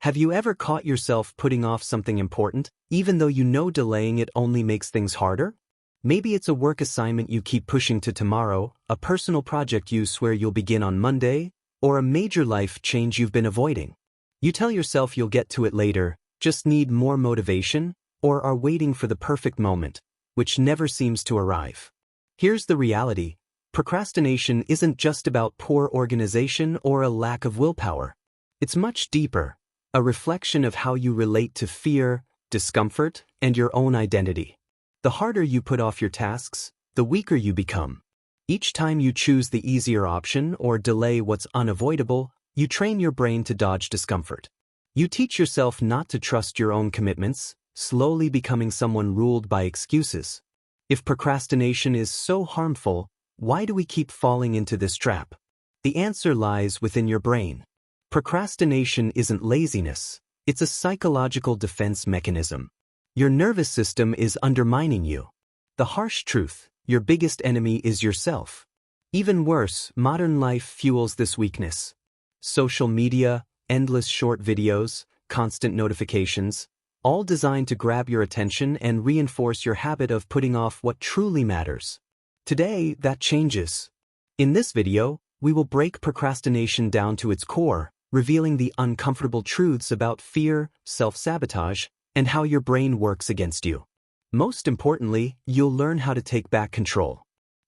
Have you ever caught yourself putting off something important, even though you know delaying it only makes things harder? Maybe it's a work assignment you keep pushing to tomorrow, a personal project you swear you'll begin on Monday, or a major life change you've been avoiding. You tell yourself you'll get to it later, just need more motivation, or are waiting for the perfect moment, which never seems to arrive. Here's the reality. Procrastination isn't just about poor organization or a lack of willpower. It's much deeper, a reflection of how you relate to fear, discomfort, and your own identity. The harder you put off your tasks, the weaker you become. Each time you choose the easier option or delay what's unavoidable, you train your brain to dodge discomfort. You teach yourself not to trust your own commitments, slowly becoming someone ruled by excuses. If procrastination is so harmful, why do we keep falling into this trap? The answer lies within your brain. Procrastination isn't laziness, it's a psychological defense mechanism. Your nervous system is undermining you. The harsh truth, your biggest enemy is yourself. Even worse, modern life fuels this weakness. Social media, endless short videos, constant notifications, all designed to grab your attention and reinforce your habit of putting off what truly matters. Today, that changes. In this video, we will break procrastination down to its core, revealing the uncomfortable truths about fear, self-sabotage, and how your brain works against you. Most importantly, you'll learn how to take back control.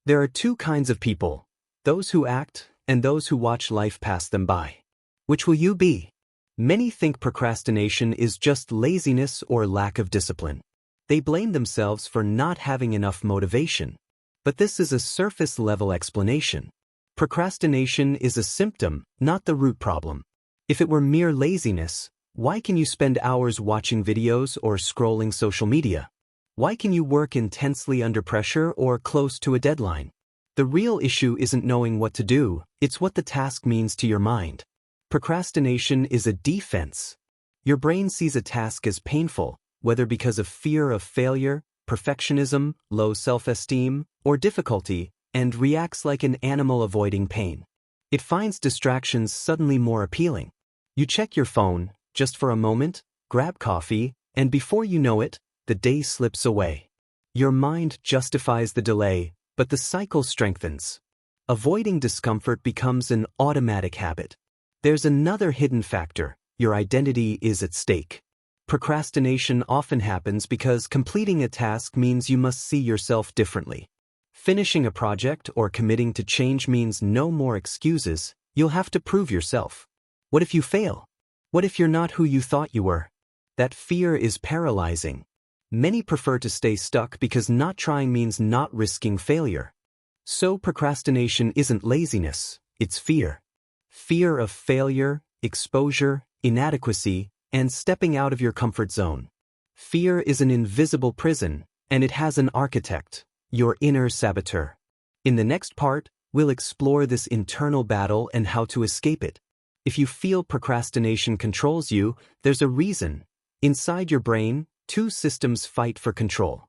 There are two kinds of people, those who act and those who watch life pass them by. Which will you be? Many think procrastination is just laziness or lack of discipline. They blame themselves for not having enough motivation. But this is a surface-level explanation. Procrastination is a symptom, not the root problem. If it were mere laziness, why can you spend hours watching videos or scrolling social media? Why can you work intensely under pressure or close to a deadline? The real issue isn't knowing what to do, it's what the task means to your mind. Procrastination is a defense. Your brain sees a task as painful, whether because of fear of failure, perfectionism, low self-esteem, or difficulty, and reacts like an animal avoiding pain. It finds distractions suddenly more appealing. You check your phone, just for a moment, grab coffee, and before you know it, the day slips away. Your mind justifies the delay, but the cycle strengthens. Avoiding discomfort becomes an automatic habit. There's another hidden factor. Your identity is at stake. Procrastination often happens because completing a task means you must see yourself differently. Finishing a project or committing to change means no more excuses, you'll have to prove yourself. What if you fail? What if you're not who you thought you were? That fear is paralyzing. Many prefer to stay stuck because not trying means not risking failure. So procrastination isn't laziness, it's fear. Fear of failure, exposure, inadequacy, and stepping out of your comfort zone. Fear is an invisible prison, and it has an architect, your inner saboteur. In the next part, we'll explore this internal battle and how to escape it. If you feel procrastination controls you, there's a reason. Inside your brain, two systems fight for control.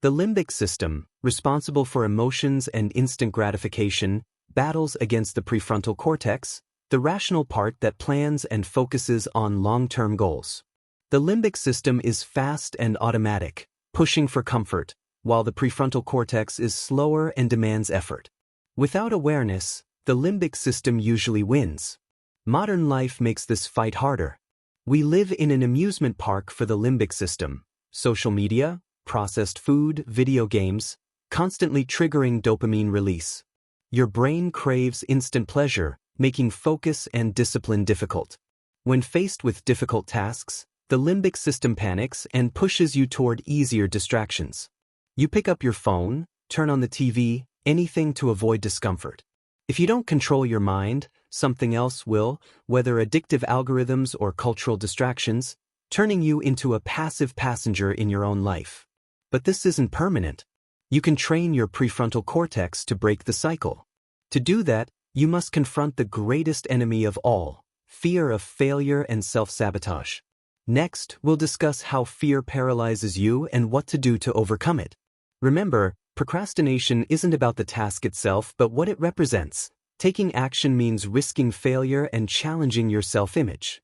The limbic system, responsible for emotions and instant gratification, battles against the prefrontal cortex, the rational part that plans and focuses on long-term goals. The limbic system is fast and automatic, pushing for comfort, while the prefrontal cortex is slower and demands effort. Without awareness, the limbic system usually wins. Modern life makes this fight harder. We live in an amusement park for the limbic system. Social media, processed food, video games, constantly triggering dopamine release. Your brain craves instant pleasure, making focus and discipline difficult. When faced with difficult tasks, the limbic system panics and pushes you toward easier distractions. You pick up your phone, turn on the TV, anything to avoid discomfort. If you don't control your mind, something else will, whether addictive algorithms or cultural distractions, turning you into a passive passenger in your own life. But this isn't permanent. You can train your prefrontal cortex to break the cycle. To do that, you must confront the greatest enemy of all, fear of failure and self-sabotage. Next, we'll discuss how fear paralyzes you and what to do to overcome it. Remember, procrastination isn't about the task itself but what it represents. Taking action means risking failure and challenging your self-image.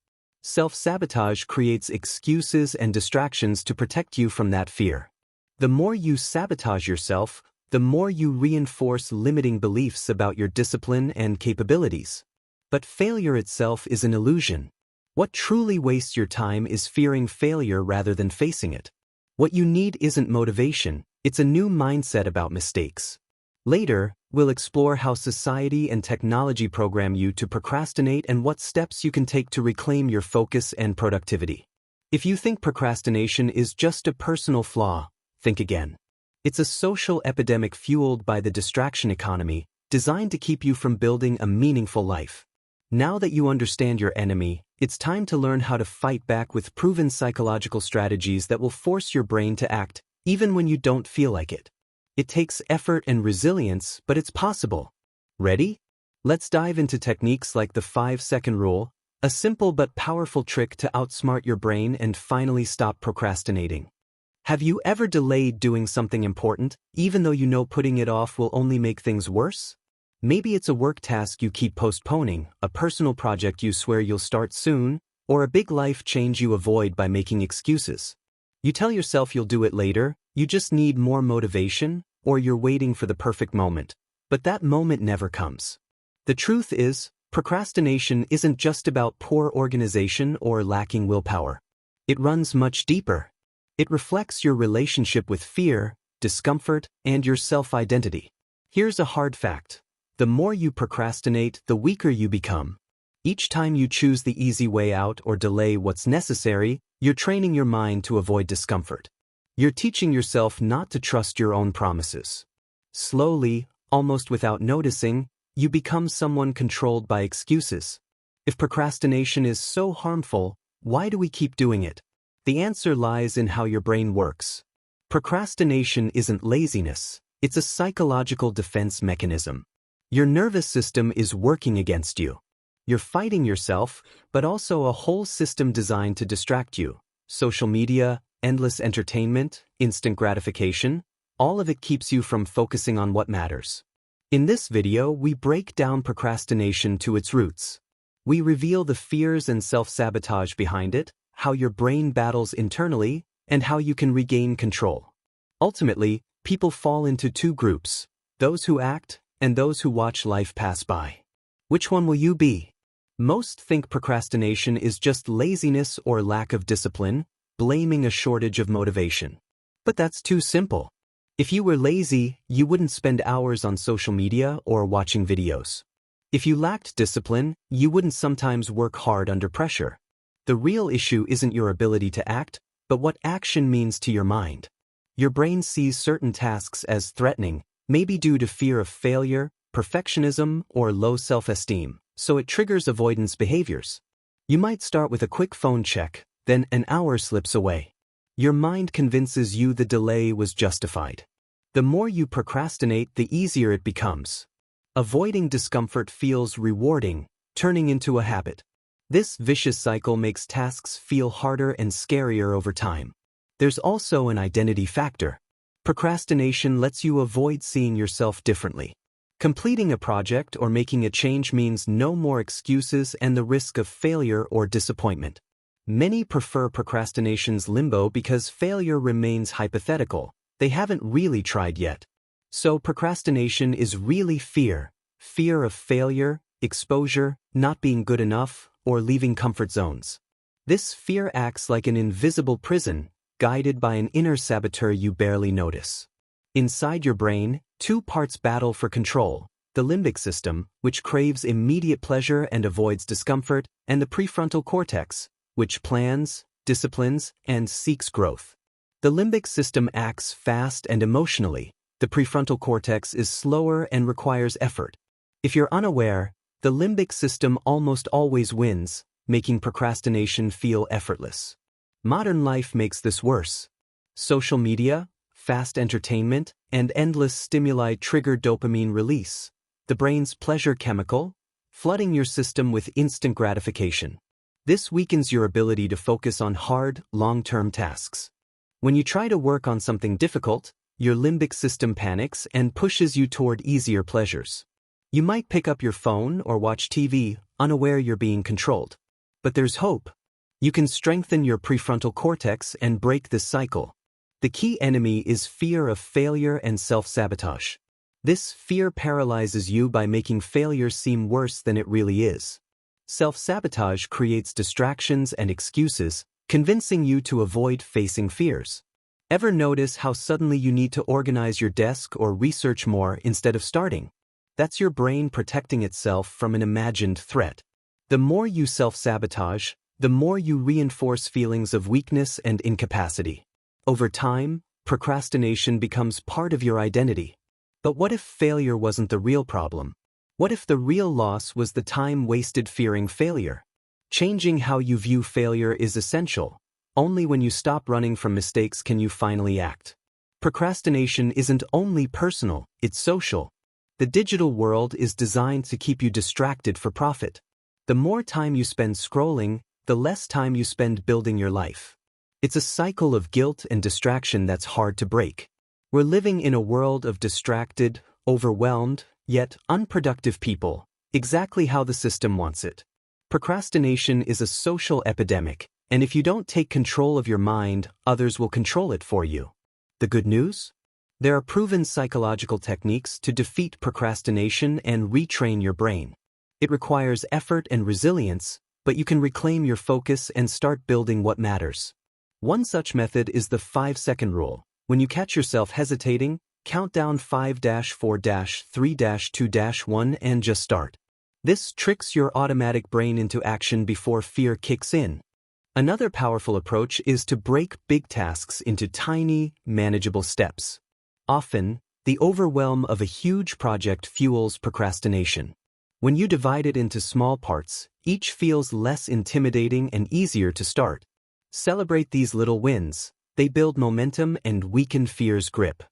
Self-sabotage creates excuses and distractions to protect you from that fear. The more you sabotage yourself, the more you reinforce limiting beliefs about your discipline and capabilities. But failure itself is an illusion. What truly wastes your time is fearing failure rather than facing it. What you need isn't motivation, it's a new mindset about mistakes. Later, we'll explore how society and technology program you to procrastinate and what steps you can take to reclaim your focus and productivity. If you think procrastination is just a personal flaw, think again. It's a social epidemic fueled by the distraction economy, designed to keep you from building a meaningful life. Now that you understand your enemy, it's time to learn how to fight back with proven psychological strategies that will force your brain to act, even when you don't feel like it. It takes effort and resilience, but it's possible. Ready? Let's dive into techniques like the 5-second rule, a simple but powerful trick to outsmart your brain and finally stop procrastinating. Have you ever delayed doing something important, even though you know putting it off will only make things worse? Maybe it's a work task you keep postponing, a personal project you swear you'll start soon, or a big life change you avoid by making excuses. You tell yourself you'll do it later, you just need more motivation, or you're waiting for the perfect moment. But that moment never comes. The truth is, procrastination isn't just about poor organization or lacking willpower. It runs much deeper. It reflects your relationship with fear, discomfort, and your self-identity. Here's a hard fact. The more you procrastinate, the weaker you become. Each time you choose the easy way out or delay what's necessary, you're training your mind to avoid discomfort. You're teaching yourself not to trust your own promises. Slowly, almost without noticing, you become someone controlled by excuses. If procrastination is so harmful, why do we keep doing it? The answer lies in how your brain works. Procrastination isn't laziness, it's a psychological defense mechanism. Your nervous system is working against you. You're fighting yourself, but also a whole system designed to distract you. Social media, endless entertainment, instant gratification, all of it keeps you from focusing on what matters. In this video, we break down procrastination to its roots. We reveal the fears and self-sabotage behind it, how your brain battles internally, and how you can regain control. Ultimately, people fall into two groups, those who act and those who watch life pass by. Which one will you be? Most think procrastination is just laziness or lack of discipline, blaming a shortage of motivation. But that's too simple. If you were lazy, you wouldn't spend hours on social media or watching videos. If you lacked discipline, you wouldn't sometimes work hard under pressure. The real issue isn't your ability to act, but what action means to your mind. Your brain sees certain tasks as threatening, maybe due to fear of failure, perfectionism, or low self-esteem, so it triggers avoidance behaviors. You might start with a quick phone check, then an hour slips away. Your mind convinces you the delay was justified. The more you procrastinate, the easier it becomes. Avoiding discomfort feels rewarding, turning into a habit. This vicious cycle makes tasks feel harder and scarier over time. There's also an identity factor. Procrastination lets you avoid seeing yourself differently. Completing a project or making a change means no more excuses and the risk of failure or disappointment. Many prefer procrastination's limbo because failure remains hypothetical. They haven't really tried yet. So procrastination is really fear. Fear of failure, exposure, not being good enough, or leaving comfort zones. This fear acts like an invisible prison, guided by an inner saboteur you barely notice. Inside your brain, two parts battle for control: the limbic system, which craves immediate pleasure and avoids discomfort, and the prefrontal cortex, which plans, disciplines, and seeks growth. The limbic system acts fast and emotionally. The prefrontal cortex is slower and requires effort. If you're unaware, the limbic system almost always wins, making procrastination feel effortless. Modern life makes this worse. Social media, fast entertainment, and endless stimuli trigger dopamine release, the brain's pleasure chemical, flooding your system with instant gratification. This weakens your ability to focus on hard, long-term tasks. When you try to work on something difficult, your limbic system panics and pushes you toward easier pleasures. You might pick up your phone or watch TV, unaware you're being controlled. But there's hope. You can strengthen your prefrontal cortex and break this cycle. The key enemy is fear of failure and self-sabotage. This fear paralyzes you by making failure seem worse than it really is. Self-sabotage creates distractions and excuses, convincing you to avoid facing fears. Ever notice how suddenly you need to organize your desk or research more instead of starting? That's your brain protecting itself from an imagined threat. The more you self-sabotage, the more you reinforce feelings of weakness and incapacity. Over time, procrastination becomes part of your identity. But what if failure wasn't the real problem? What if the real loss was the time wasted fearing failure? Changing how you view failure is essential. Only when you stop running from mistakes can you finally act. Procrastination isn't only personal, it's social. The digital world is designed to keep you distracted for profit. The more time you spend scrolling, the less time you spend building your life. It's a cycle of guilt and distraction that's hard to break. We're living in a world of distracted, overwhelmed, yet unproductive people, exactly how the system wants it. Procrastination is a social epidemic, and if you don't take control of your mind, others will control it for you. The good news? There are proven psychological techniques to defeat procrastination and retrain your brain. It requires effort and resilience, but you can reclaim your focus and start building what matters. One such method is the 5-second rule. When you catch yourself hesitating, count down 5-4-3-2-1 and just start. This tricks your automatic brain into action before fear kicks in. Another powerful approach is to break big tasks into tiny, manageable steps. Often, the overwhelm of a huge project fuels procrastination. When you divide it into small parts, each feels less intimidating and easier to start. Celebrate these little wins. They build momentum and weaken fear's grip.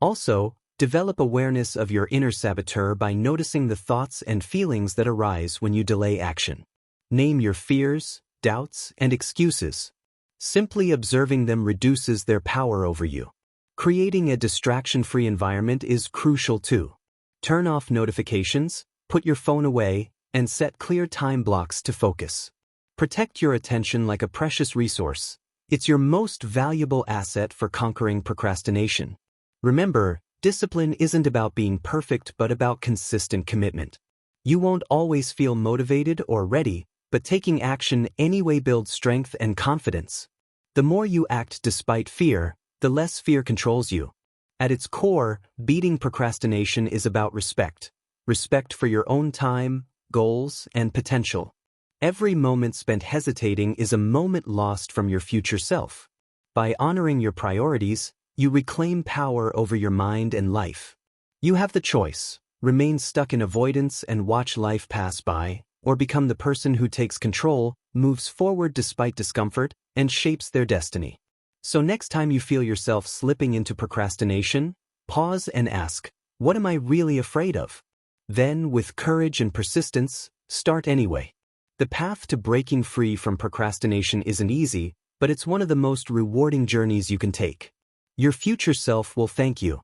Also, develop awareness of your inner saboteur by noticing the thoughts and feelings that arise when you delay action. Name your fears, doubts, and excuses. Simply observing them reduces their power over you. Creating a distraction-free environment is crucial too. Turn off notifications, put your phone away, and set clear time blocks to focus. Protect your attention like a precious resource. It's your most valuable asset for conquering procrastination. Remember, discipline isn't about being perfect but about consistent commitment. You won't always feel motivated or ready, but taking action anyway builds strength and confidence. The more you act despite fear, the less fear controls you. At its core, beating procrastination is about respect. Respect for your own time, goals, and potential. Every moment spent hesitating is a moment lost from your future self. By honoring your priorities, you reclaim power over your mind and life. You have the choice: remain stuck in avoidance and watch life pass by, or become the person who takes control, moves forward despite discomfort, and shapes their destiny. So next time you feel yourself slipping into procrastination, pause and ask, what am I really afraid of? Then, with courage and persistence, start anyway. The path to breaking free from procrastination isn't easy, but it's one of the most rewarding journeys you can take. Your future self will thank you.